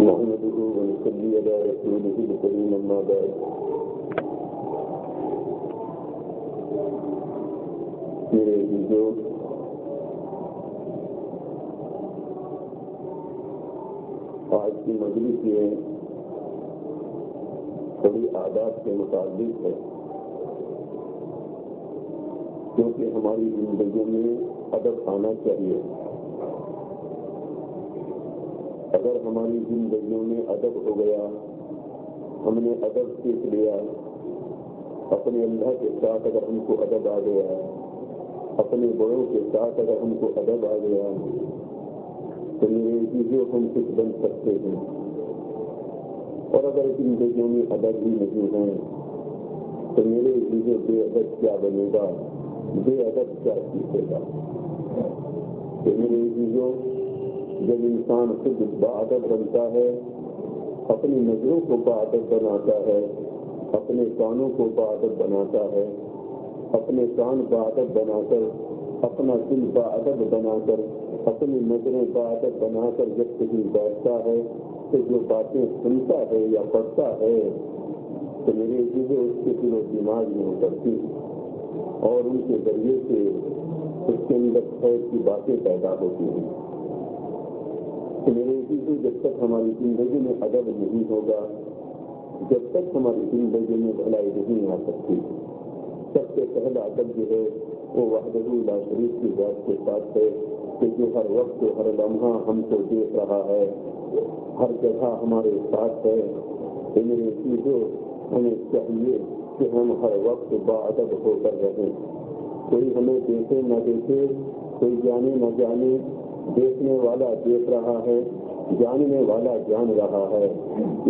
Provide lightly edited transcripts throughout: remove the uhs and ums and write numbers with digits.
نحمده ونصلي على رسوله الكريم أما بعد میرے عزیزو، آج کی مجلس یہ بڑی عادات کے متعلق ہے، کیونکہ ہماری زندگی میں ادب آنا چاہیے۔ اگر ہماری زندگیوں میں ادب ہو گیا، ہم نے ادب سیکھ لیا، اپنے اللہ کے ساتھ اگر ہم کو ادب آ گیا، اپنے بڑوں کے ساتھ اگر ہم کو ادب آ گیا، تو میرے عزیزوں ہم کچھ بن سکتے ہیں۔ اور اگر زندگیوں میں ادب ہی نہیں ہے تو میرے عزیزوں بے ادب کیا بنے گا، بے ادب کیا سیکھے گا؟ تو میرے عزیزوں، جب انسان خود باادب بنتا ہے، اپنی نظروں کو باادب بناتا ہے، اپنے کانوں کو باادب بناتا ہے، اپنے کان باادب بنا کر، اپنا دل باادب بنا کر، اپنی نظریں باادب بنا کر جب کہیں بیٹھتا ہے تو جو باتیں سنتا ہے یا پڑھتا ہے تو میرے عزیزوں اس کے دل و دماغ میں اترتی اور ان کے ذریعے سے اس کے اندر خیر کی باتیں پیدا ہوتی ہیں۔ تو میرے عزیزوں، جب تک ہماری زندگی میں ادب نہیں ہوگا، جب تک ہماری زندگی میں بھلائی نہیں آ سکتی۔ سب سے پہلا ادب جو ہے وہ وحدہ لا شریک کی ذات کے ساتھ ہے، کہ جو ہر وقت ہر لمحہ ہم کو دیکھ رہا ہے، ہر جگہ ہمارے ساتھ ہے۔ تو میرے عزیزوں، ہمیں چاہیے کہ ہم ہر وقت باادب ہو کر رہیں۔ کوئی ہمیں دیکھے نہ دیکھے، کوئی جانے نہ جانے، دیکھنے والا دیکھ رہا ہے، جاننے والا جان رہا ہے۔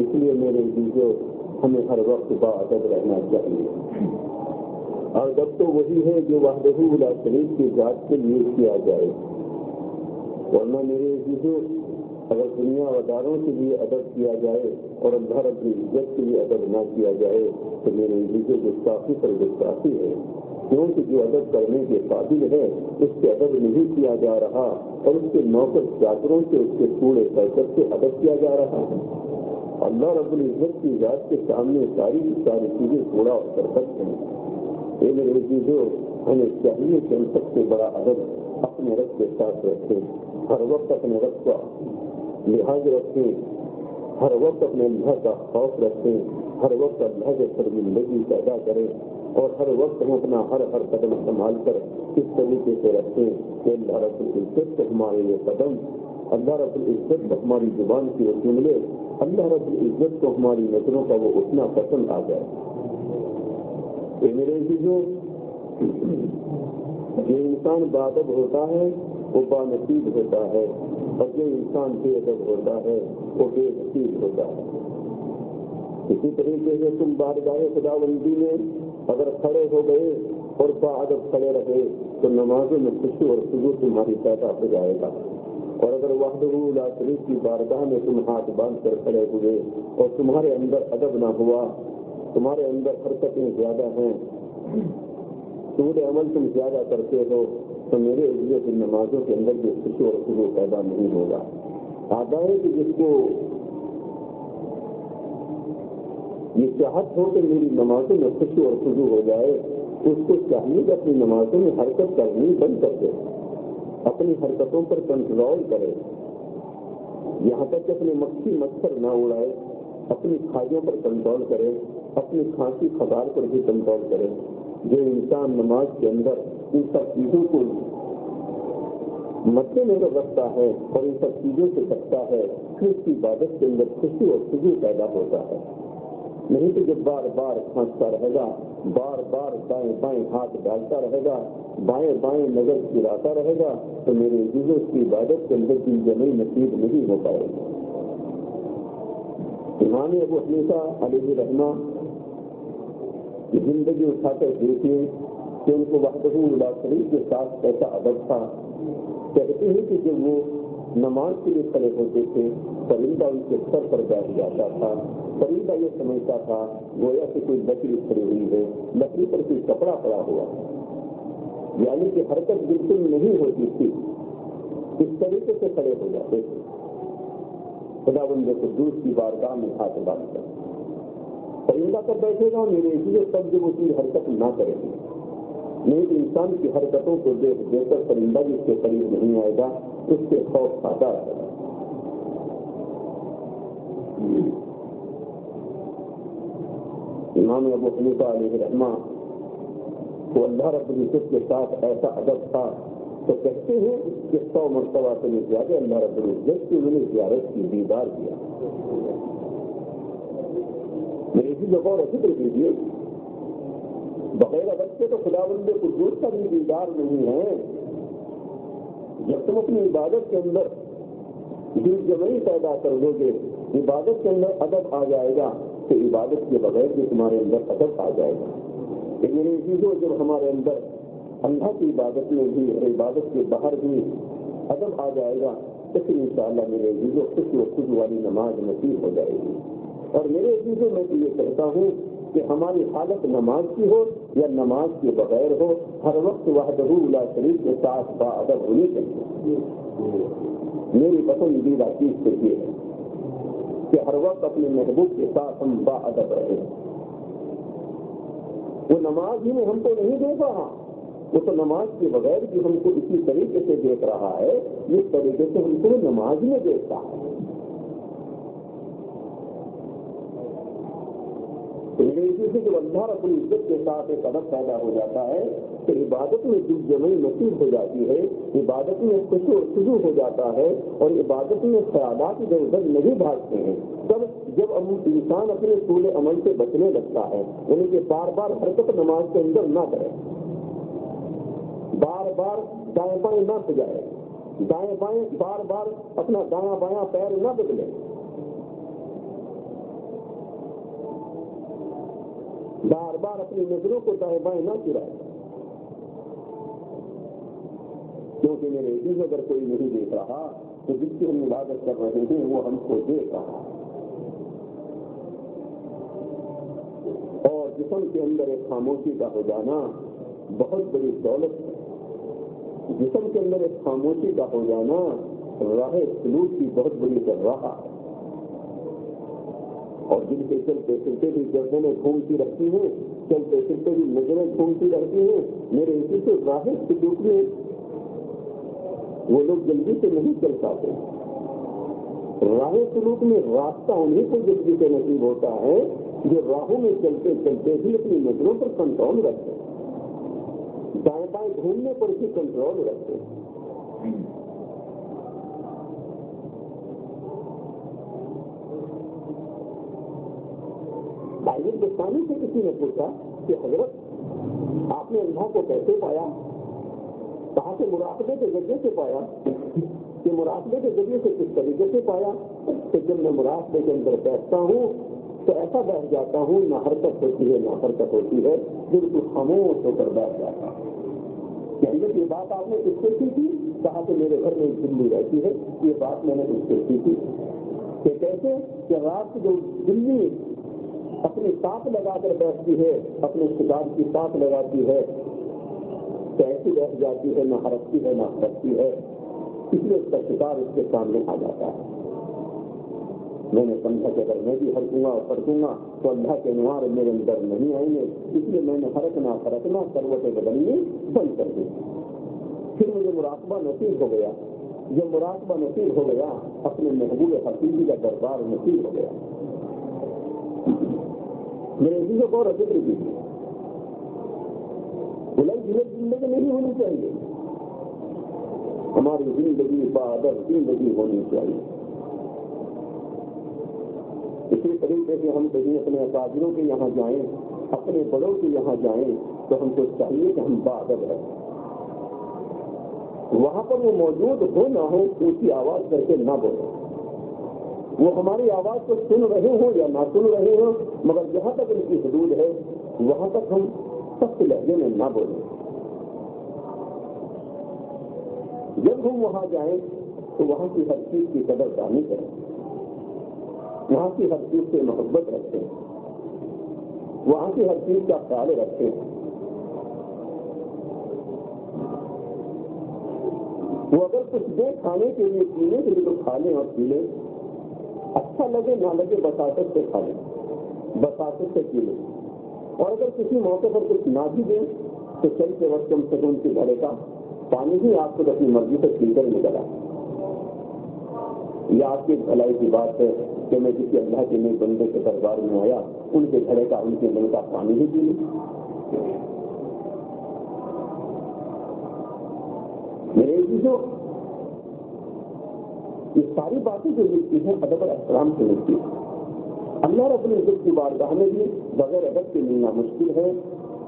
اس لیے میرے عزیزوں، ہمیں ہر وقت باادب رہنا چاہیے۔ اور ادب تو وہی ہے جو وحدہ لا شریک کی ذات کے لیے کیا جائے، ورنہ میرے عزیزوں اگر دنیا داروں کے لیے ادب کیا جائے اور اللہ رب العزت کے لیے ادب نہ کیا جائے تو میرے عزیزوں گستاخی پر گستاخی ہے، کیونکہ جو ادب کرنے کے قابل ہے اس سے ادب نہیں کیا جا رہا اور اس کے نوکر چاکروں سے، اس کے کوڑے کرکٹ سے ادب کیا جا رہا ہے۔ اللہ رب العزت کی ذات کے سامنے ساری چیزیں کوڑا اور کرکٹ ہیں۔ یہ میرے عزیزوں، ہمیں چاہیے کہ ہم سب سے بڑا ادب اپنے رب کے ساتھ رکھیں، ہر وقت اپنے رب کا لحاظ رکھیں، ہر وقت اپنے اللہ کا خوف رکھیں، ہر وقت اللہ کے شرمندگی پیدا کریں اور ہر وقت ہم اپنا ہر قدم سنبھال کر اس طریقے سے رکھیں کہ اللہ رب العزت کو ہمارے یہ قدم، اللہ رب العزت کو ہماری زبان کی وہ جملے، اللہ رب العزت کو ہماری نظروں کا وہ اٹھنا پسند آ جائے۔ یہ میرے عزیزوں، جو انسان باادب ہوتا ہے وہ بانصیب ہوتا ہے، اور جو انسان بے ادب ہوتا ہے وہ بے نصیب ہوتا ہے۔ اسی طریقے سے تم بارگاہ خداوندی میں اگر کھڑے ہو گئے اور باادب کھڑے رہے تو نمازوں میں خوشی اور خضوع تمہاری پیدا ہو جائے گا، اور اگر وحدہ لا شریک کی بارگاہ میں تم ہاتھ باندھ کر کھڑے ہوئے اور تمہارے اندر ادب نہ ہوا، تمہارے اندر حرکتیں زیادہ ہیں، طول عمل تم زیادہ کرتے ہو، تو میرے عزیزوں کی نمازوں کے اندر جو خوشی اور خضوع پیدا نہیں ہوگا۔ آتا ہے کہ جس کو یہ چاہت ہو کہ میری نمازوں میں خوشی اور خضوع ہو جائے، تو اس کو چاہیے کہ اپنی نمازوں میں حرکت کرنی بند کر دے، اپنی حرکتوں پر کنٹرول کرے، یہاں تک کہ اپنے مکھی مچھر نہ اڑائے، اپنی کھاجوں پر کنٹرول کرے، اپنی کھانسی خطار پر بھی کنٹرول کرے۔ جو انسان نماز کے اندر ان سب چیزوں کو مد نظر رکھتا ہے اور ان سب چیزوں سے بچتا ہے، پھر اس کی عبادت کے اندر خوشی اور خضوع پیدا ہوتا ہے۔ نہیں تو جب بار بار کھانستا رہے گا، بار بار دائیں بائیں ہاتھ ڈالتا رہے گا، بائیں بائیں نظر گراتا رہے گا، تو میرے عزیزوں اس کی عبادت کے اندر دل جمی نصیب نہیں ہو پائے گی۔ امام ابو حنیفہ علیہ رحمہ کی زندگی اٹھا کر دیکھیے کہ ان کو وحدہ لا شریک کے ساتھ کیسا ادب تھا۔ کہتے ہیں کہ جب وہ نماز کے لیے کھڑے ہوتے تھے، پرندہ ان کے سر پر بیٹھ جاتا تھا، پرندہ یہ سمجھتا تھا گویا کہ کوئی لکڑی کھڑی ہوئی ہے، لکڑی پر کوئی کپڑا پڑا ہوا، یعنی کہ حرکت بالکل نہیں ہوتی تھی، اس طریقے سے کھڑے ہو جاتے تھے۔ خداوند قدوس کی بارگاہ میں ہاتھ ڈال کر پرندہ کب بیٹھے گا میرے لیے تب جب اس کی حرکت نہ کرے گی. نہیں تو انسان کی حرکتوں کو دیکھ دیکھ کر پرندہ بھی اس کے قریب نہیں آئے گا, اس سے خوف کھاتا رہے گا. امام ابو حنیفہ علیہ رحمہ کو اللہ رب العزت کے ساتھ ایسا ادب تھا تو کہتے ہیں کہ 100 مرتبہ سے نہیں کیا کہ اللہ رب العزت کی انہوں نے زیارت کی, دیدار کیا. میری اسی جگہ اور فکر کیجیے, بغیر ادب کے تو خداوند قدوس کا بھی دیدار نہیں ہے. جب تم اپنی عبادت کے اندر دل جمعی پیدا کر دو گے, عبادت کے اندر ادب آ جائے گا, تو عبادت کے بغیر بھی تمہارے اندر ادب آ جائے گا. لیکن میری چیزوں جب ہمارے اندر اللہ کی عبادت میں بھی اور عبادت کے باہر بھی ادب آ جائے گا, تو پھر انشاءاللہ میرے عزیزوں خوش و خود والی نماز نصیب ہو جائے گی. اور میرے عزیزوں میں تو یہ کہتا ہوں کہ ہماری حالت نماز کی ہو یا نماز کے بغیر ہو, ہر وقت وحدہ لا شریک کے ساتھ با ادب ہونی چاہیے. میری پسندیدہ چیز تو یہ ہے کہ ہر وقت اپنے محبوب کے ساتھ ہم با ادب رہیں. وہ نماز ہی میں ہم کو نہیں دیکھ رہا, وہ تو نماز کے بغیر بھی ہم کو اسی طریقے سے دیکھ رہا ہے جس طریقے سے ہم کو نماز میں دیکھتا ہے. جب اللہ رب العزت کے ساتھ ایک ادب پیدا ہو جاتا ہے تو عبادت میں دل جمعی نصیب ہو جاتی ہے, عبادت میں خضوع ہو جاتا ہے, اور عبادت میں خیالات ادھر ادھر نہیں بھاگتے ہیں. تب جب انسان اپنے طول عمل سے بچنے لگتا ہے, یعنی کہ بار بار حرکت نماز کے اندر نہ کرے, بار بار دائیں بائیں نہ سجائے, دائیں بائیں بار بار اپنا دایاں بایاں پیر نہ بدلے, بار بار اپنی نظروں کو دائیں بائیں نہ چرائے. کیونکہ میرے عزیز اگر کوئی نہیں دیکھ رہا تو جس کی ہم عبادت کر رہے ہیں وہ ہم کو دیکھ رہا ہے. اور جسم کے اندر ایک خاموشی کا ہو جانا بہت بڑی دولت ہے. جسم کے اندر ایک خاموشی کا ہو جانا راہ سلوک کی بہت بڑی راہ ہے. اور جن کے چلتے چلتے بھی گردنیں گھومتی رہتی ہیں, چلتے چلتے بھی نظریں گھومتی رہتی ہیں, میرے اسی سے راہ سلوک میں وہ لوگ جلدی سے نہیں چل پاتے. راہ سلوک میں راستہ انہیں کو جلدی سے نصیب ہوتا ہے جو راہوں میں چلتے چلتے بھی اپنی نظروں پر کنٹرول رکھتے ہیں, دائیں بائیں گھومنے پر بھی کنٹرول رکھتے ہیں. بائبل بستانی سے کسی نے پوچھا کہ حضرت آپ نے اللہ کو کیسے پایا؟ کہا کہ مراقبے کے ذریعے سے پایا. کہ مراقبے کے ذریعے سے کس طریقے سے پایا؟ کہ جب میں مراقبے کے اندر بیٹھتا ہوں تو ایسا بیٹھ جاتا ہوں, نہ حرکت ہوتی ہے نہ حرکت ہوتی ہے, بالکل خاموش ہو کر بیٹھ جاتا ہوں. یہ بات آپ نے کس سے سیکھی؟ کہا کہ میرے گھر میں ایک بلی رہتی ہے, یہ بات میں نے اس سے سیکھی. کہ کیسے کہ رات جو بلی اپنی سانپ لگا کر بیٹھتی ہے, اپنے شکار کی سانپ لگاتی ہے, تو ایسی بیٹھ جاتی ہے, نہ ہرکتی ہے نہ ہرکتی ہے, اس لیے اس کا شکار اس کے سامنے آ جاتا ہے. میں نے سمجھا کہ اگر میں بھی ہرکوں گا اور پڑھوں گا تو اللہ کے انوار میرے اندر نہیں آئیں گے, اس لیے میں نے ہرکنا کروٹیں بدلنی بند کر دی. پھر مجھے مراقبہ نصیب ہو گیا. جب مراقبہ نصیب ہو گیا اپنے محبوب حقیقی کا دربار نصیب ہو گیا. میرے عزیزوں کو اور ذکر کیجیے, بلند زندگی نہیں ہونی چاہیے, ہماری زندگی بہادر زندگی ہونی چاہیے. اسی طریقے سے ہم کہیں اپنے اساتذوں کے یہاں جائیں, اپنے بڑوں کے یہاں جائیں تو ہم کو چاہیے کہ ہم بہادر رہیں. وہاں پر وہ موجود ہو نہ ہو اونچی آواز کر کے نہ بولیں. وہ ہماری آواز کو سن رہے ہوں یا نہ سن رہے ہوں, مگر جہاں تک ان کی حدود ہے وہاں تک ہم سخت لہجے میں نہ بولیں. جب ہم وہاں جائیں تو وہاں کی ہر چیز کی قدر دانی کریں, وہاں کی ہر چیز سے محبت رکھیں, وہاں کی ہر چیز کا خیال رکھیں. وہ اگر کچھ دے کھانے کے لیے پینے کے لیے تو کھا لیں اور پی لیں, اچھا لگے نہ لگے بساطت سے کھا لیں، بساطت سے پی لیں، اور اگر کسی موقع پر کچھ نہ بھی دیں تو چلتے وقت کم سے کم ان کے گھڑے کا پانی ہی آپ خود اپنی مرضی سے پی کر نکلا۔ یہ آپ کی بھلائی کی بات ہے کہ میں کسی اللہ کے نیک بندے کے دربار میں آیا، ان کے گھڑے کا ان کے من کا پانی ہی پی لوں۔ میرے عزیزوں، یہ ساری باتیں جو ملتی ہیں ادب اور احترام سے ملتی ہیں۔ اللہ رب العزت کی بارگاہ میں بھی بغیر ادب کے ملنا مشکل ہے،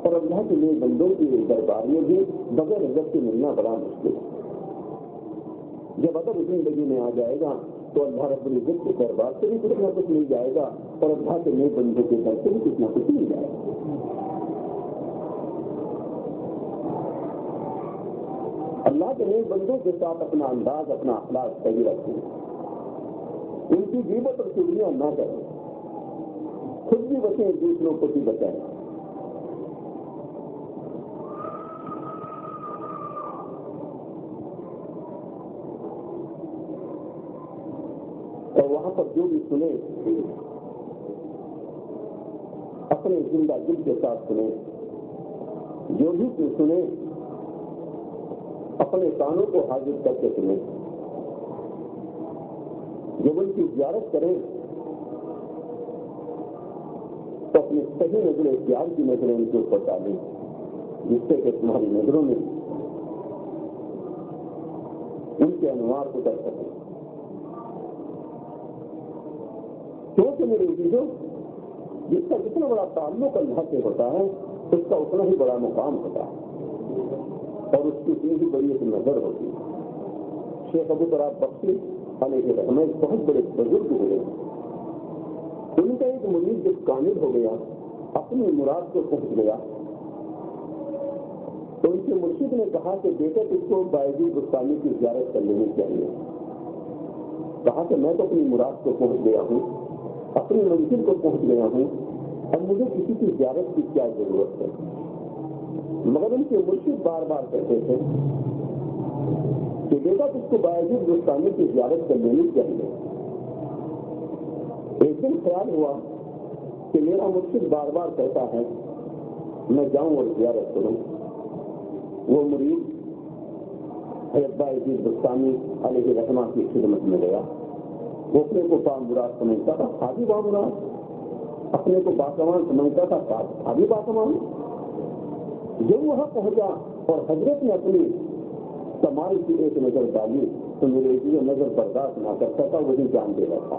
اور اللہ کے نیک بندوں کی دربار میں بھی بغیر ادب کے ملنا بڑا مشکل ہے۔ جب ادب زندگی میں آ جائے گا تو اللہ رب العزت کے دربار سے بھی کچھ نہ کچھ مل جائے گا، اور اللہ کے نیک بندوں کے در سے بھی کچھ نہ کچھ مل جائے گا۔ اللہ کے نیک بندوں کے ساتھ اپنا انداز، اپنا اخلاق صحیح رکھیں، ان کی غیبت اور چغلیاں نہ کریں، خود بھی بچیں، دوسروں کو بھی بچائیں۔ اور وہاں پر جو بھی سنے اپنے زندہ دل کے ساتھ سنے، جو بھی سنے اپنے کانوں کو حاضر کر کے سنیں۔ جب ان کی زیارت کریں تو اپنی صحیح نظر اختیار کی نظریں ان کے اوپر ڈالیں، جس سے کہ تمہاری نظروں میں ان کے انوار اتر سکیں۔ کیونکہ میرے عزیزوں، جس کا جتنا بڑا تعلق اللہ سے ہوتا ہے اس کا اتنا ہی بڑا مقام ہوتا ہے، اور اس کی اتنی ہی بڑی ایک نظر ہوتی ہے۔ شیخ ابو تراب بخشی علیہ رحمہ بہت بڑے بزرگ ہوئے، ان کا ایک مرید جب کامل ہو گیا، اپنی مراد کو پہنچ گیا، تو ان کے مرشد نے کہا کہ بیٹا اس کو بائزی بستانی کی زیارت کر لینی چاہیے۔ کہا کہ میں تو اپنی مراد کو پہنچ گیا ہوں، اپنی منزل کو پہنچ گیا ہوں، اب مجھے کسی کی زیارت کی کیا ضرورت ہے؟ مگر ان کے مرشد بار بار کہتے تھے کہ بیٹا اس کو بائزی بستانی کی زیارت کر لینی چاہیے۔ ایک دن خیال ہوا کہ میرا مرشد بار بار کہتا ہے میں جاؤں اور زیارت کروں۔ وہ مرید حضرت بائزی بستانی علیہ رحمہ کی خدمت میں گیا۔ وہ اپنے کو بامراد سمجھتا تھا، تھا بھی بامراد، اپنے کو باسمان سمجھتا تھا، تھا بھی باسمان۔ جب وہاں پہنچا اور حضرت نے اپنی کمال کی ایک نظر ڈالی تو میرے لیے نظر برداشت نہ کر سکا، وہی جان دے رہا تھا۔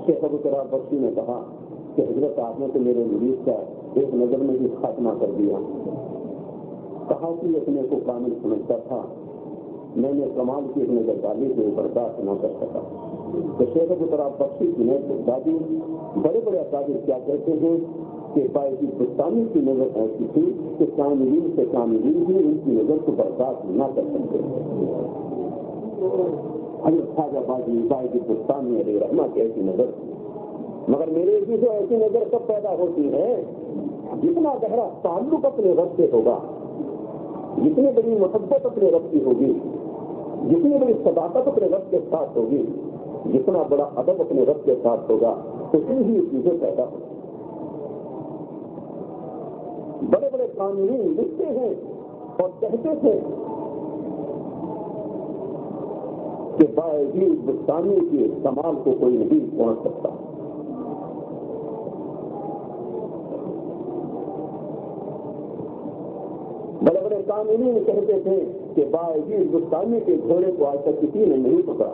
شیخ ابو تراب بخشی نے کہا کہ حضرت آپ نے تو میرے مرید کا ایک نظر میں ہی خاتمہ کر دیا۔ کہا کہ اپنے کو کامل سمجھتا تھا، میں نے کمال کی ایک نظر ڈالی تو برداشت نہ کر سکا۔ تو شیخ ابو تراب بخشی کی نظر دادی بڑے بڑے اکابر کیا کہتے ہیں کہ بائزی بستانی کی نظر ایسی تھی کہ کاملین سے کاملین بھی ان کی نظر کو برداشت نہ کر سکتے۔ حضرت خواجہ بائزی بستانی علیہ رحمہ کی ایسی نظر، مگر میرے عزیزوں ایسی نظر کب پیدا ہوتی ہے؟ جتنا گہرا تعلق اپنے رب سے ہوگا، جتنی بڑی محبت اپنے رب کی ہوگی، جتنی بڑی صداقت اپنے رب کے ساتھ ہوگی، جتنا بڑا ادب اپنے رب کے ساتھ ہوگا، اتنی ہی چیزیں پیدا ہوگی۔ بڑے بڑے قانونی لکھتے ہیں اور کہتے تھے کہ بائزی بستانی کے کمال کو کوئی نہیں پہنچ سکتا۔ بڑے بڑے قانونی کہتے تھے کہ بائزی بستانی کے گھوڑے کو آج تک کسی نے نہیں پکڑا۔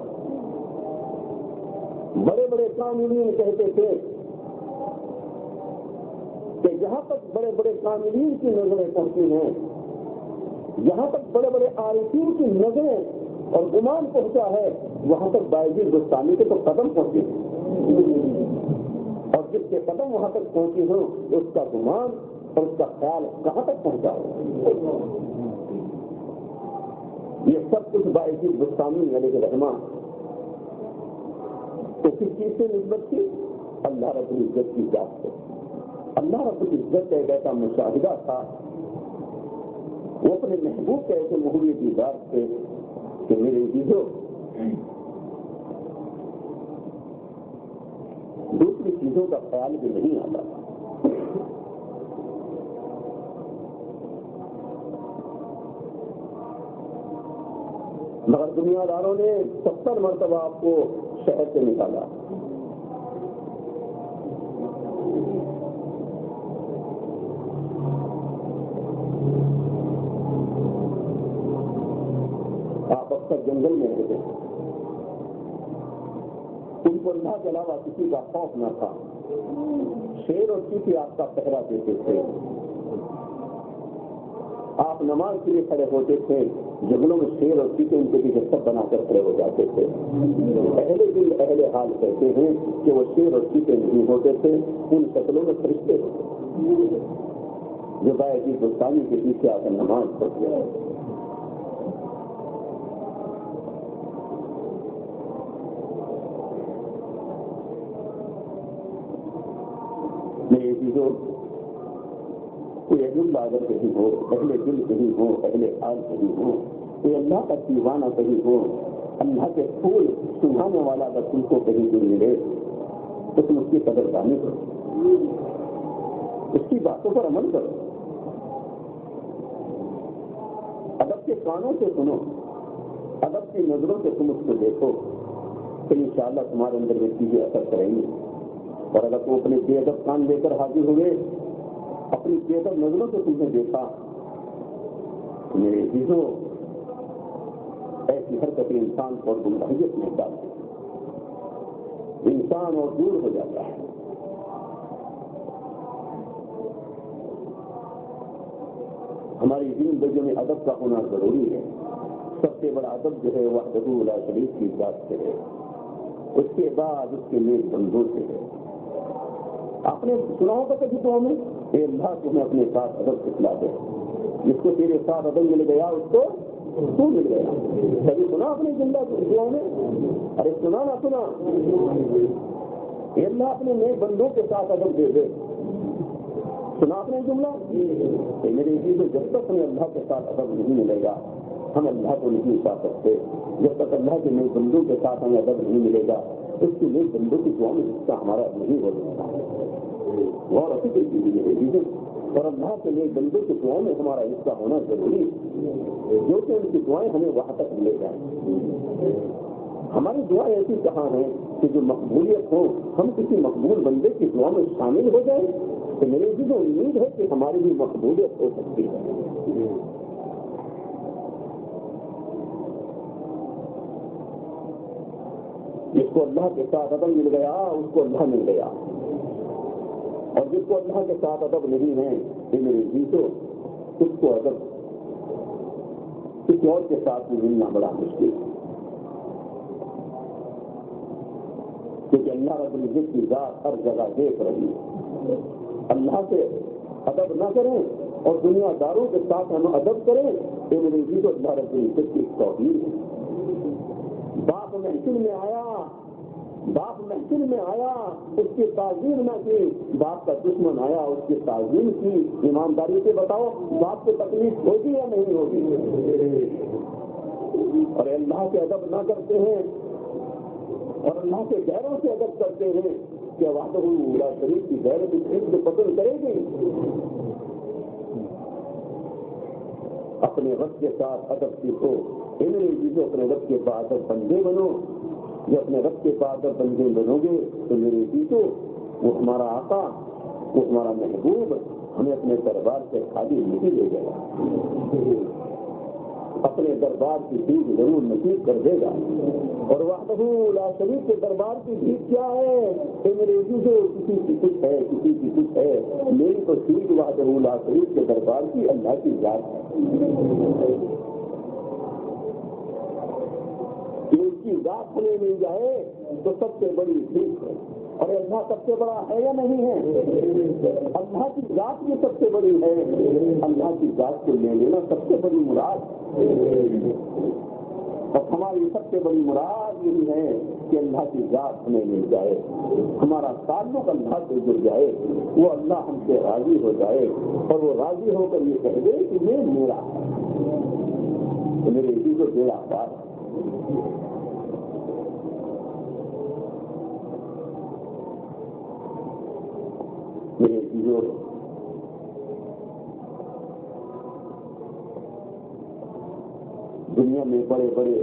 بڑے بڑے قانونی کہتے تھے کہ جہاں تک بڑے بڑے قانونین کی نظریں پہنچی ہیں، جہاں تک بڑے بڑے عارفین کی نظریں اور گمان پہنچا ہے، وہاں تک بائزی بستانی کے تو قدم پہنچے ہیں، اور جس کے قدم وہاں تک پہنچی ہوں اس کا گمان اور اس کا خیال کہاں تک پہنچا ہو؟ یہ سب کچھ بائزی بستانی علیہ رحمہ تو کس چیز سے نسبت تھی؟ اللہ رب العزت کی ذات سے۔ اللہ رب العزت کا ایک ایسا مشاہدہ تھا، وہ اپنے محبوب کے ایسے محبوب دیدار سے کہ میرے چیزوں دوسری چیزوں کا خیال بھی نہیں آتا. مگر دنیا داروں نے 70 مرتبہ آپ کو شہر سے نکالا. آپ اکثر جنگل میں رہتے تھے. ان کو اللہ کے علاوہ کسی کا خوف نہ تھا. شیر اور چیٹی آپ کا پہرا دیتے تھے. آپ نماز کے لیے کھڑے ہوتے تھے. جنگلوں میں شیر اور چیٹے ان کے پیچھے سب بنا کر کھڑے ہو جاتے تھے. اہل دل اہل حال کہتے ہیں کہ وہ شیر اور چیٹے نہیں ہوتے تھے، ان شکلوں میں فرشتے ہوتے تھے جو گائے کی گستانی کے پیچھے آ کر نماز پڑھتے ہیں. میری چیزوں کوئی اہل اگر کہیں ہو، اہل دل کہیں ہو، اہل حال کہیں ہو، کوئی اللہ کا دیوانہ کہیں ہو، اللہ کے پھول سنانے والا اگر تم کو کہیں بھی ملے تو تم اس کی قدردانی کرو، اس کی باتوں پر عمل کرو، ادب کے کانوں سے سنو، ادب کی نظروں سے تم اس کو دیکھو تو انشاءاللہ تمہارے اندر یہ چیزیں اثر کریں گی. اور اگر تم اپنے بے ادب کان لے کر حاضر ہوئے، اپنی بے ادب نظروں سے تم نے دیکھا، میرے چیزوں ایسی حرکتیں انسان کو گمراہیت میں ڈالتی، انسان اور دور ہو جاتا ہے. ہماری زندگی میں ادب کا ہونا ضروری ہے. سب سے بڑا ادب جو ہے وحدہ لا شریک کی ذات سے ہے، اس کے بعد اس کے نیک بندوں سے ہے. آپ نے سنا ہوگا کبھی تو ہمیں اے اللہ تمہیں اپنے ساتھ ادب سکھلا دے. جس کو تیرے ساتھ ادب مل گیا اس کو تو مل گیا. کبھی سنا اپنے زندہ دعاؤں میں؟ ارے سنا نہ سنا. اے اللہ اپنے نیک بندوں کے ساتھ ادب دے دے. سنا اپنے جملہ؟ میرے چیزوں جب تک ہمیں اللہ کے ساتھ ادب نہیں ملے گا ہم اللہ کو نہیں پا سکتے. جب تک اللہ کے نیک بندوں کے ساتھ ہمیں ادب نہیں ملے گا اس کے نیک بندوں کی دعا میں حصہ ہمارا نہیں ہو سکتا. اور اسی طریقے کی میرے چیزیں اور اللہ کے نیک بندوں کی دعاؤں میں ہمارا حصہ ہونا ضروری ہے، جو کہ ان کی دعائیں ہمیں وہاں تک لے جائیں. ہماری دعائیں ایسی کہاں ہیں کہ جو مقبولیت ہو ہم کسی مقبول بندے کی دعا میں شامل ہو جائیں. تو میرے چیزوں امید ہے کہ ہماری بھی مقبولیت ہو سکتی ہے. جس کو اللہ کے ساتھ ادب مل گیا اس کو اللہ مل گیا، اور جس کو اللہ کے ساتھ ادب نہیں ہے کہ میرے جیتو اس کو ادب کسی اور کے ساتھ بھی ملنا بڑا مشکل ہے. کیونکہ اللہ رب العزت کی ذات ہر جگہ دیکھ رہی ہے. اللہ سے ادب نہ کریں اور دنیا داروں کے ساتھ ہم ادب کریں تو میرے جیتو اللہ رب العزت کی توحید ہے. باپ محفل میں آیا اس کی تعظیم نہ کی، باپ کا دشمن آیا اس کی تعظیم کی. ایمانداری سے بتاؤ باپ کو تکلیف ہوگی یا نہیں ہوگی؟ اور اللہ سے ادب نہ کرتے ہیں اور اللہ کے غیروں سے ادب کرتے ہیں کہ وحدہ لا شریک کی غیرت عزت پسند کرے گی. اپنے رب کے ساتھ ادب سیکھو. انہیں چیزوں اپنے رب کے بعد بندے بنو. جو اپنے رب کے بعد بندے بنو گے تو میرے چیزوں وہ ہمارا آقا، وہ ہمارا محبوب ہمیں اپنے دربار سے خالی نہیں لے جائے گا، اپنے دربار کی چیز ضرور نصیب کر دے گا. اور وحدہ لا شریک کے دربار کی چیز کیا ہے کہ میرے چیزوں کسی کی کچھ ہے کسی کی کچھ ہے. میری تو چیز وحدہ لا شریک کے دربار کی اللہ کی ذات ہے. اس کی ذات ہمیں مل جائے تو سب سے بڑی چیز ہے. اور اللہ سب سے بڑا ہے یا نہیں ہے؟ اللہ کی ذات بھی سب سے بڑی ہے. اللہ کی ذات کو لے لینا سب سے بڑی مراد. اور ہماری سب سے بڑی مراد یہی ہے کہ اللہ کی ذات ہمیں مل جائے، ہمارا تعلق اللہ سے جڑ جائے، وہ اللہ ہم سے راضی ہو جائے اور وہ راضی ہو کر یہ کہہ دے کہ یہ میرا ہے. میرے اسی کو بیڑا پار میرے چیزوں دنیا میں بڑے بڑے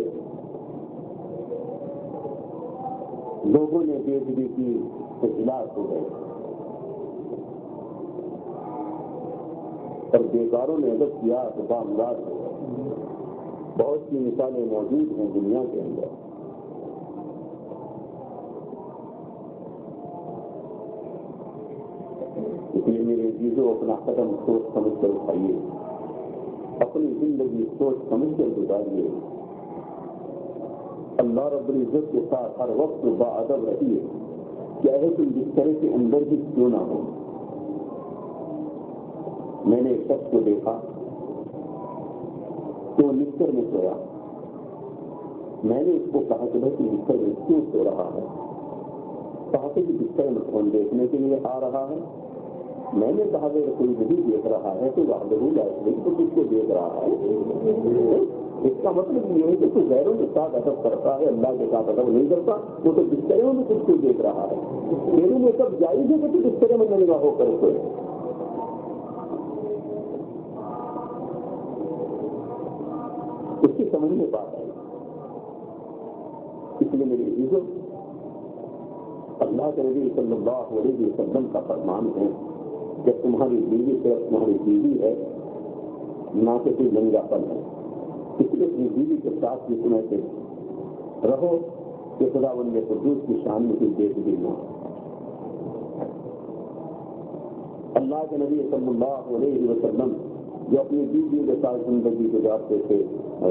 لوگوں نے بے دلی کی اجلاس ہو گئے اور بیکاروں نے ادب کیا تو بامداد ہو گئے. بہت سی مثالیں موجود ہیں دنیا کے اندر. اس لیے میرے عزیزوں اپنا قدم سوچ سمجھ کر اٹھائیے, اپنی زندگی سوچ سمجھ کر گزاریے. اللہ رب العزت کے ساتھ ہر وقت باادب رہیے, چاہے تم بسترے کے اندر ہی کیوں نہ ہو. میں نے ایک شخص کو دیکھا تو بستر میں سویا. میں نے اس کو کہا کہ بھائی بستر میں کیوں سو رہا ہے؟ کہا کہ بستر میں کون دیکھنے کے لیے آ رہا ہے؟ میں نے کہا کہ کوئی نہیں دیکھ رہا ہے تو تو کس کو دیکھ رہا ہے؟ اس کا مطلب یہ ہے کہ تو غیروں کے ساتھ ادب کرتا ہے, اللہ کے ساتھ ادب نہیں کرتا. وہ تو بستروں میں کس کو دیکھ رہا ہے. میرے میں سب جائز ہے کہ تو بسترے میں نگاہ ہو کر سوئے. اس کی سمجھ میں بات آئی. اس لیے میری عزیزوں, اللہ کے نبی صلی اللہ علیہ وسلم کا فرمان ہے کہ تمہاری بیوی صرف تمہاری بیوی ہے, نہ کہ کوئی ننگا پن ہے. اس لیے اپنی بیوی کے ساتھ بھی تم ایسے رہو کہ خداوند قدوس کی شان میں کوئی دیکھ بھی نہ ہو. اللہ کے نبی صلی اللہ علیہ وسلم جو اپنی بیوی کے ساتھ زندگی گزارتے تھے,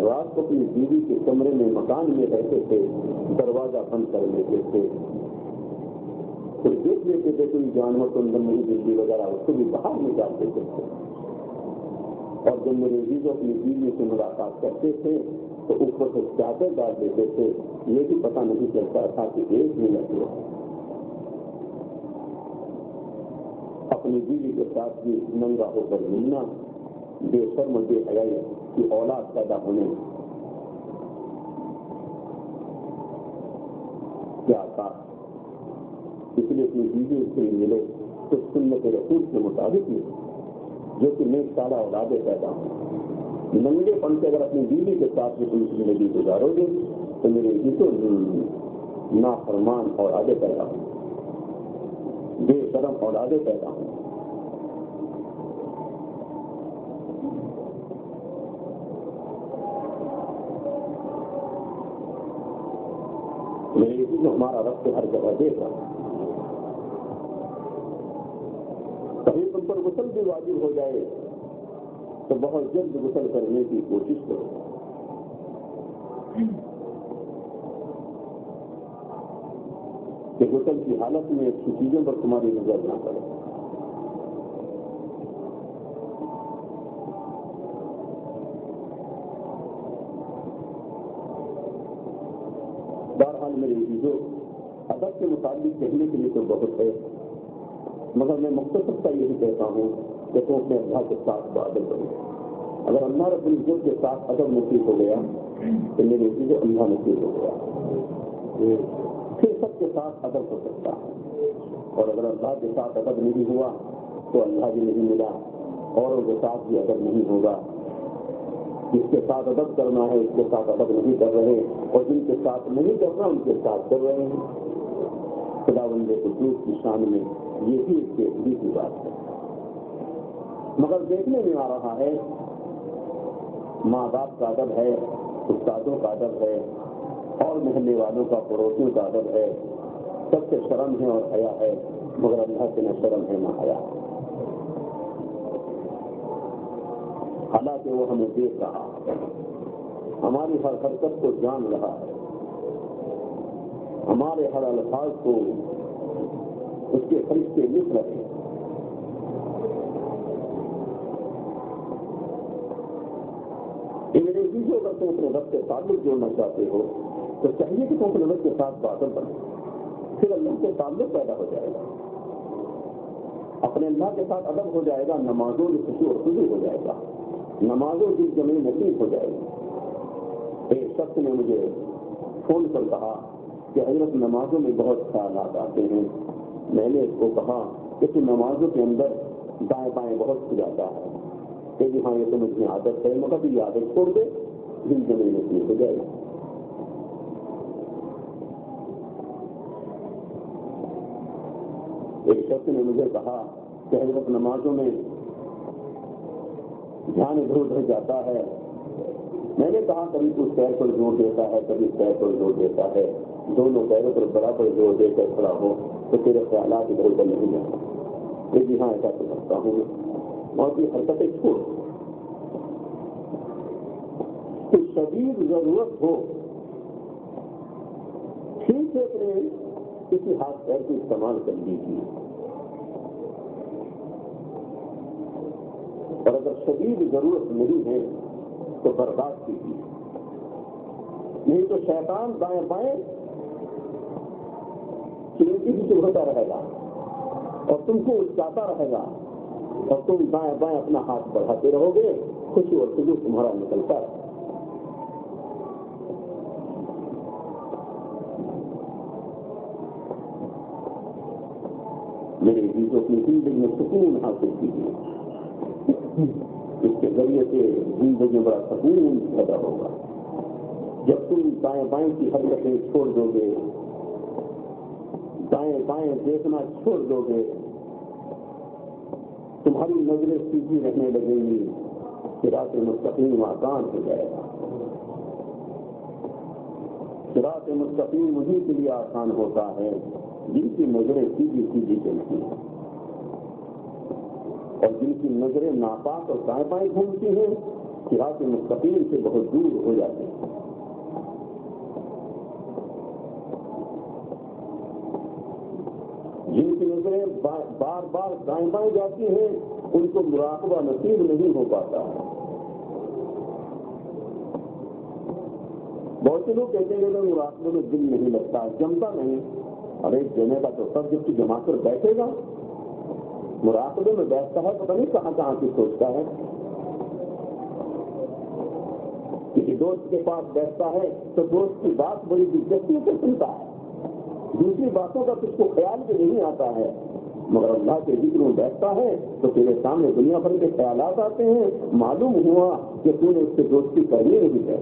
رات کو اپنی بیوی کے کمرے میں مکان میں رہتے تھے, دروازہ بند کر لیتے تھے, پھر دیکھ لیتے تھے کوئی جانور تو اندر نہیں, بجلی وغیرہ اس کو بھی باہر نکال دیتے تھے. اور جب میرے عزیزوں اپنی بیوی سے ملاقات کرتے تھے تو اوپر سے چادر ڈال دیتے تھے, یہ بھی پتہ نہیں چلتا تھا کہ ایک منٹ ہوا. اپنی بیوی کے ساتھ بھی ننگا ہو کر ملنا بے شرم بے حیائی کی اولاد پیدا ہونے کیا تھا. اس لیے اپنی بیوی سے ملے تو سنت رسول کے مطابق ملے جو کہ نیک سالہ اولادیں پیدا ہوں. ننگے پن سے اگر اپنی بیوی کے ساتھ بھی تم زندگی گزارو گے تو میرے جسو نافرمان اولادیں پیدا ہوں, بے شرم اولادیں پیدا ہوں. میرے جسو ہمارا رب ہر جگہ دیکھ رہا ہے. کبھی تم پر غسل بھی واجب ہو جائے تو بہت جلد غسل کرنے کی کوشش کرو. کہ غسل کی حالت میں اچھی چیزوں پر تمہاری نظر نہ پڑے. بہرحال میرے عزیزوں, ادب کے متعلق کہنے کے لیے تو بہت ہے, مگر میں مختصر کا یہی کہتا ہوں کہ تم اپنے اللہ کے ساتھ بادل کرو. اگر اللہ رب العزت کے ساتھ ادب نصیب ہو گیا تو میرے عزیزوں اللہ نصیب ہو گیا. پھر سب کے ساتھ ادب ہو سکتا ہے, اور اگر اللہ کے ساتھ ادب نہیں ہوا تو اللہ بھی نہیں ملا, اوروں کے ساتھ بھی ادب نہیں ہوگا. جس کے ساتھ ادب کرنا ہے اس کے ساتھ ادب نہیں کر رہے, اور جن کے ساتھ نہیں کرنا ان کے ساتھ کر رہے ہیں. خداوند قدوس کی شان میں یہ بھی ایک بےحدی کی بات ہے. مگر دیکھنے میں آ رہا ہے ماں باپ کا ادب ہے, استادوں کا ادب ہے, اور محلے والوں کا, پڑوسیوں کا ادب ہے, سب سے شرم ہے اور حیا ہے, مگر اللہ سے نہ شرم ہے نہ حیا. حالانکہ وہ ہمیں دیکھ رہا ہے, ہماری ہر حرکت کو جان رہا ہے, ہمارے ہر الفاظ کو اس کے فرشتے لکھ رہے ہیں. میرے چیزوں اگر تم اپنے رب سے تعلق جوڑنا چاہتے ہو تو چاہیے کہ تم اپنے رب کے ساتھ بادل بنو, پھر اللہ سے تعلق پیدا ہو جائے گا. اپنے اللہ کے ساتھ ادب ہو جائے گا, نمازوں میں خوشی اور خوشی ہو جائے گا, نمازوں کی زمین نصیب ہو جائے گی. ایک شخص نے مجھے فون کر کہا کہ حضرت نمازوں میں بہت خیالات آتے ہیں. میں نے اس کو کہا کہ تو نمازوں کے اندر دائیں بائیں بہت کھو جاتا ہے. کہ جی ہاں یہ تو مجھے عادت ہے. مگر یہ عادت چھوڑ دے دل زمین میں ہو جائے گا. ایک شخص نے مجھے کہا کہ حضرت نمازوں میں دھیان ادھر ادھر جاتا ہے. میں نے کہا کبھی تو پیر پر زور دیتا ہے کبھی پیر پر زور دیتا ہے. دونوں پیروں پر برابر زور دے کر کھڑا ہو تو تیرے خیالات ادھر ادھر نہیں جاتے. جی ہاں ایسا تو کرتا ہوں. اور یہ حرکتیں چھوڑ. کچھ شدید ضرورت ہو ٹھیک ہے اپنے کسی ہاتھ پیر کو استعمال کر لیجیے. اور اگر شدید ضرورت نہیں ہے تو برباد کیجیے. نہیں تو شیطان دائیں بائیں چلتی بھی ہوتا رہے گا اور تم کو اچکاتا رہے گا اور تم دائیں بائیں اپنا ہاتھ بڑھاتے رہو گے. خوشی اور سجو تمہارا نکلتا ہے. میرے عزیزوں اپنی زندگی میں سکون حاصل کیجیے. اس کے ذریعے سے زندگی میں بڑا سکون پیدا ہوگا. جب تم دائیں بائیں کی حرکتیں چھوڑ دو گے, دائیں بائیں دیکھنا چھوڑ دو گے, تمہاری نظریں سیدھی رہنے لگیں گی. صراط مستقیم آسان ہو جائے گا. صراط مستقیم وہی کے لیے آسان ہوتا ہے جن کی نظریں سیدھی سیدھی چلتی ہیں اور جن کی نظریں ناپاک اور دائیں بائیں گھومتی ہیں صراط مستقیم سے بہت دور ہو جاتے ہیں. جن کی نظریں بار بار دائیں بائیں جاتی ہیں ان کو مراقبہ نصیب نہیں ہو پاتا. بہت سے لوگ کہتے ہیں کہ مراقبے میں دل نہیں لگتا, جمتا نہیں. ارے جمے کا تو سب جب جما کر بیٹھے گا. مراقبے میں بیٹھتا ہے پتہ نہیں کہاں کہاں کی سوچتا ہے. کسی دوست کے پاس بیٹھتا ہے تو دوست کی بات بڑی دلچسپی سے سنتا ہے. دوسری باتوں کا کچھ کو خیال بھی نہیں آتا ہے. مگر اللہ کے ذکر میں بیٹھتا ہے تو تیرے سامنے دنیا بھر کے خیالات آتے ہیں. معلوم ہوا کہ تو نے اس سے دوستی کرنی نہیں ہے.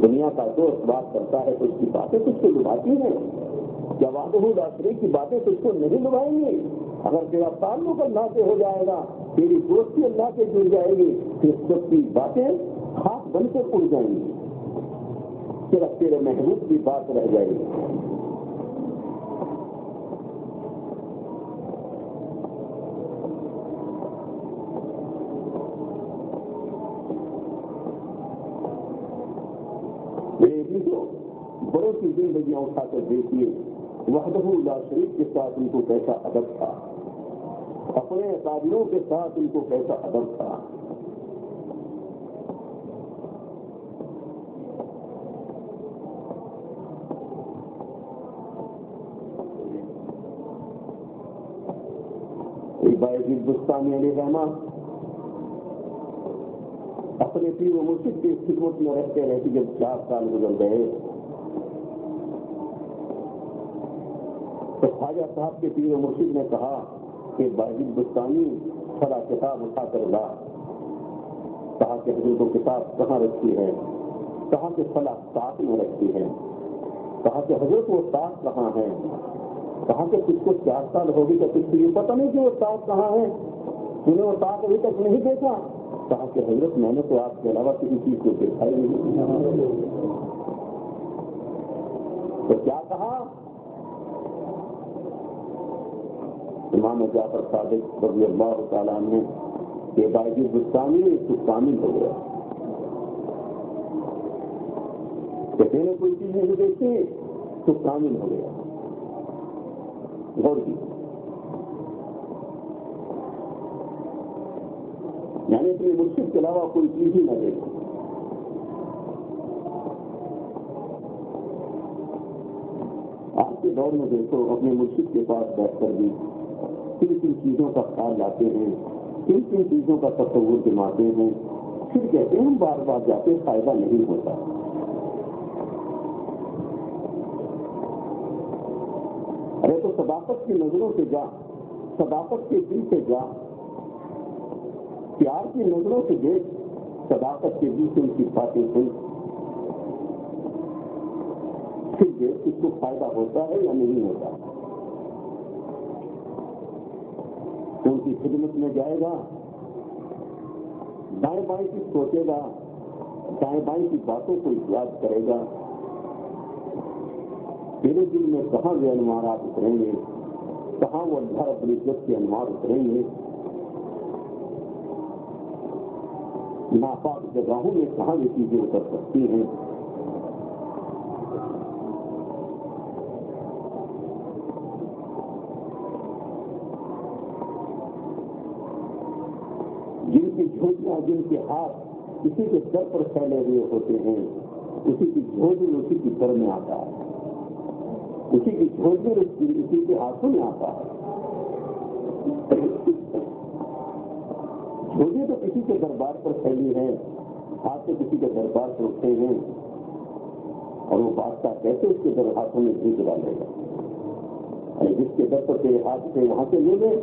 دنیا کا دوست بات کرتا ہے تو اس کی باتیں کچھ کو لبھاتی ہیں. کیا وعدہ لا شریک کی باتیں کچھ کو نہیں لبھائیں گی؟ اگر تیرا تعلق اللہ سے ہو جائے گا, تیری دوستی اللہ سے جڑ جائے گی, پھر سب کی باتیں خاک بن کر اڑ جائیں گی. صرف تیرے محبوب کی بات رہ جائے گی. بڑوں کی زندگیاں اٹھا کر دیکھیے, وحدہ لا شریک کے ساتھ ان کو کیسا ادب تھا, اپنے اکابروں کے ساتھ ان کو کیسا ادب تھا. باعزیز بستانی علیہ رحمہ اپنے پیر و مرشد کی خدمت میں رہتے رہتے جب 4 سال گزر گئے تو خواجہ صاحب کے پیر و مرشد نے کہا کہ باعزیز بستانی فلاں کتاب اٹھا کر لا. کہا کہ حضرت کو کتاب کہاں رکھی ہے؟ کہا کہ فلاں ساتھ میں رکھی ہے. کہا کہ حضرت وہ ساتھ کہاں ہے؟ کہا کہ کس کو 4 سال ہوگی تو کس کو یہ پتہ نہیں کہ وہ ساتھ کہاں ہے, تم نے وہ ساتھ ابھی تک نہیں دیکھا. کہا کہ حضرت میں نے تو آپ کے علاوہ کسی چیز کو دیکھا ہی نہیں. تو کیا کہا امام جعفر صادق رضی اللہ تعالیٰ عنہ کہ باعزیز بستانی تو کامل ہو گیا. کہتے ہیں کوئی چیز نہیں دیکھی تو کامل ہو گیا. غور کی یعنی اپنے مرشد کے علاوہ کوئی چیز ہی نہ دیکھو. آج کے دور میں دیکھو اپنے مرشد کے پاس بیٹھ کر بھی کن کن چیزوں کا خیال لاتے ہیں, کن کن چیزوں کا تصور جماتے ہیں, بار بار جاتے فائدہ نہیں ہوتا. ارے تو صداقت کی نظروں سے جا, صداقت کے دل سے جا, پیار کی نظروں سے دیکھ, صداقت کے دل سے ان کی باتیں سن, پھر دیکھ اس کو فائدہ ہوتا ہے یا نہیں ہوتا. ان کی خدمت میں جائے گا, دائیں بائیں کی سوچے گا, دائیں بائیں کی باتوں کو یاد کرے گا, تیرے دل میں کہاں وہ انوارات اتریں گے, کہاں وہ اللہ رب العزت کے انوار اتریں گے, ناپاک جگہوں میں کہاں یہ چیزیں اتر سکتی ہیں. جن کی جھوٹیاں, جن کے ہاتھ کسی کے سر پر پھیلے ہوئے ہوتے ہیں, اسی کی جھوٹی اسی کی سر میں آتا ہے, اسی کی جھوٹی اسی کے ہاتھوں میں آتا ہے. جھوٹی تو کسی کے دربار پر پھیلی ہے, ہاتھ سے کسی کے دربار پر اٹھتے ہیں, اور وہ بادشاہ کیسے اس کے ہاتھوں میں بھیج ڈالے گا. ارے جس کے در پر تیرے ہاتھ سے وہاں سے لے لے,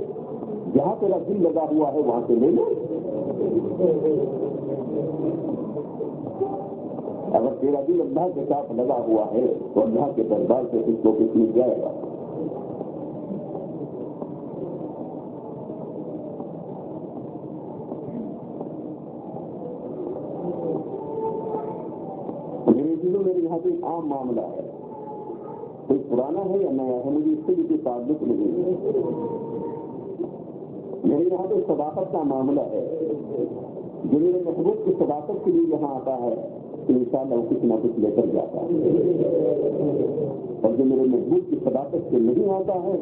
جہاں تیرا دل لگا ہوا ہے وہاں سے لے لے. اگر تیرا دل اللہ کے ساتھ لگا ہوا ہے تو اللہ کے دربار سے اس کو کچھ مل جائے گا. میرے دلوں میں یہاں کوئی عام معاملہ ہے, کوئی پرانا ہے یا نیا ہے, مجھے اس سے بھی کوئی تعلق نہیں ہے. میرے یہاں تو صداقت کا معاملہ ہے. جو میرے محبوب کی صداقت کے لیے یہاں آتا ہے تو انشاءاللہ وہ کچھ نہ کچھ لے کر جاتا ہے, اور جو میرے محبوب کی صداقت سے نہیں آتا ہے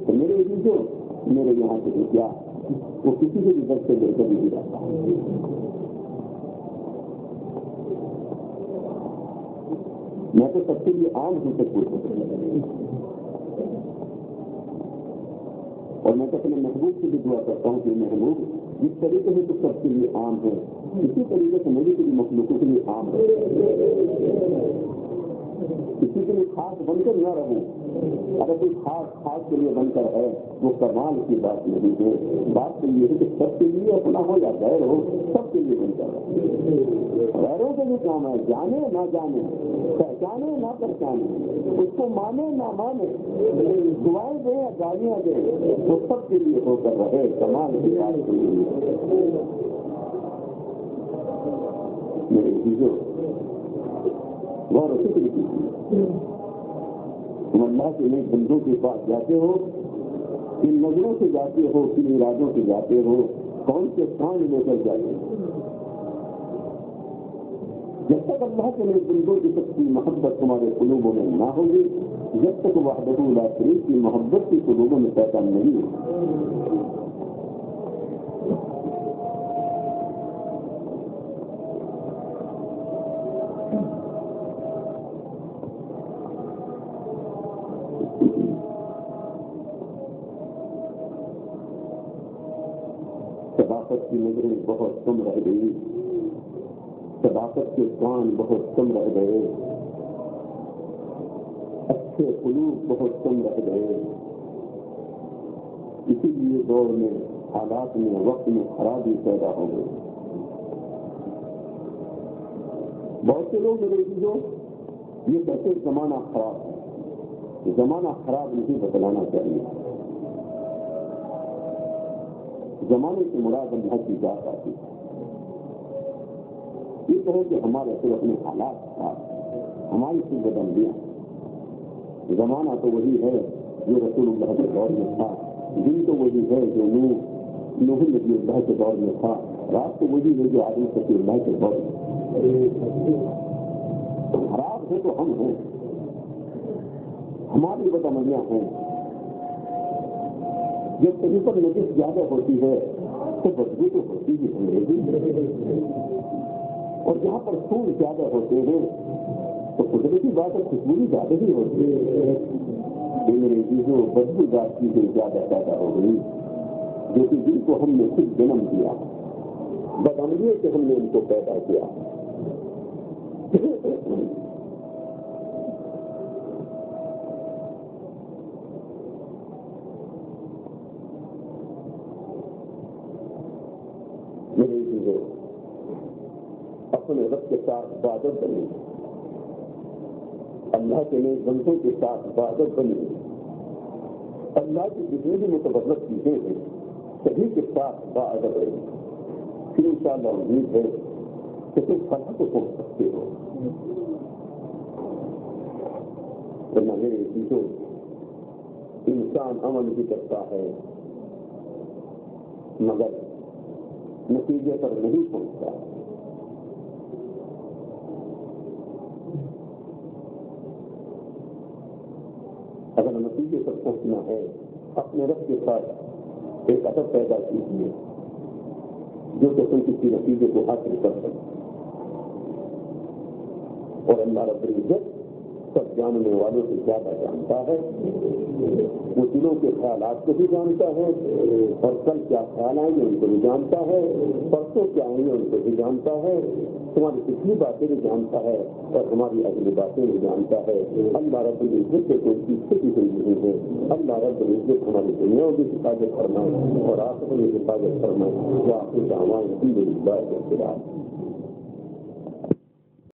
تو میرے جو میرے یہاں سے کیا وہ کسی سے بھی در سے لے کر نہیں جاتا. میں تو سب کے لیے عام ہی سے پوچھ, اور میں تو اپنے محبوب سے بھی دعا کرتا ہوں کہ محبوب جس طریقے سے تو سب کے لیے عام ہے, اسی طریقے سے میری بھی مخلوقوں کے لیے عام ہے. کسی کے لیے خاص بن کر نہ رہوں. اگر کوئی خاص کے لیے بن کر ہے وہ کمال کی بات نہیں ہے. بات تو یہ ہے کہ سب کے لیے اپنا ہو یا غیر ہو, سب کے لیے بن کر رہے. غیروں کے بھی کام ہے, جانے نہ جانے, پہچانے نہ پہچانے, اس کو مانے نہ مانے, دعائیں دیں یا گالیاں دیں, وہ سب کے لیے ہو کر رہے. کمال کی بات کے لیے میرے چیزوں غور و فکر کیجیے. تم اللہ کے نیک بندوں کے پاس جاتے ہو, کن نظروں سے جاتے ہو, کن ارادوں سے جاتے ہو, کون سے کام لے کر جاتے ہو. جب تک اللہ کے نیک بندوں کی سچی محبت تمہارے قلوبوں میں نہ ہوگی, جب تک وحدہ لا شریک کی محبت کی قلوبوں میں پیدا نہیں ہوگی. صداقت کی نظریں بہت کم رہ گئی, صداقت کے کان بہت کم رہ گئے, اچھے قلوب بہت کم رہ گئے. اسی لیے دور میں, حالات میں, وقت میں خرابی پیدا ہو گئی. بہت سے لوگ میرے جو یہ کہتے زمانہ خراب ہے. زمانہ خراب نہیں بتلانا چاہیے. زمانے سے مراد اللہ کی ذات آتی ہے. یہ کہو کہ ہمارے پھر اپنے حالات خراب, ہماری سے بدل دیا. زمانہ تو وہی ہے جو رسول اللہ کے دور میں تھا, دن تو وہی ہے جو نوح نبی اللہ کے دور میں تھا, رات تو وہی ہے جو آدم صفی اللہ کے دور میں. خراب ہے تو ہم ہیں, ہماری بدعملیاں ہیں. جب کہیں پر نجس زیادہ ہوتی ہے تو بدبو تو ہوتی ہی ہے, اور جہاں پر پھول زیادہ ہوتے ہیں تو قدرتی بات ہے خوشبو بھی زیادہ ہی ہوتی ہے. میرے چیزوں بدبو دار چیزیں زیادہ پیدا ہو گئی, جو کہ جن کو ہم نے خود جنم دیا. بدعملی سے ہم نے ان کو پیدا کیا. میری چیزیں اپنے رب کے ساتھ عبادت بنی, اللہ کے نئے بندوں کے ساتھ عبادت بنی, اللہ کی جتنی بھی متبرک چیزیں ہیں سبھی کے ساتھ عبادت بنی. پھر انشاءاللہ امید ہے کہ تم فلاح کو پہنچ سکتے ہو. ورنہ میرے چیزوں انسان عمل بھی کرتا ہے مگر نتیجے پر نہیں پہنچتا. اگر نتیجے پر پہنچنا ہے اپنے رب کے ساتھ ایک ادب پیدا کیجیے جو کہ تم کسی نتیجے کو حاصل کر سکے. اور اللہ رب العزت سب جاننے والوں سے زیادہ جانتا ہے. وہ دلوں کے خیالات کو بھی جانتا ہے اور کل کیا خیال آئیں گے ان کو بھی جانتا ہے, پرسوں کیا آئیں گے ان کو بھی جانتا ہے, تمہاری پچھلی باتیں بھی جانتا ہے اور ہماری اگلی باتیں بھی جانتا ہے. اللہ رب العزت سے کوئی چیز چھپی ہوئی نہیں ہے. اللہ رب العزت ہماری دنیا میں بھی حفاظت فرمائے اور آخرت میں حفاظت فرمائے. وہ آخر دعوان الحمدللہ رب العالمین.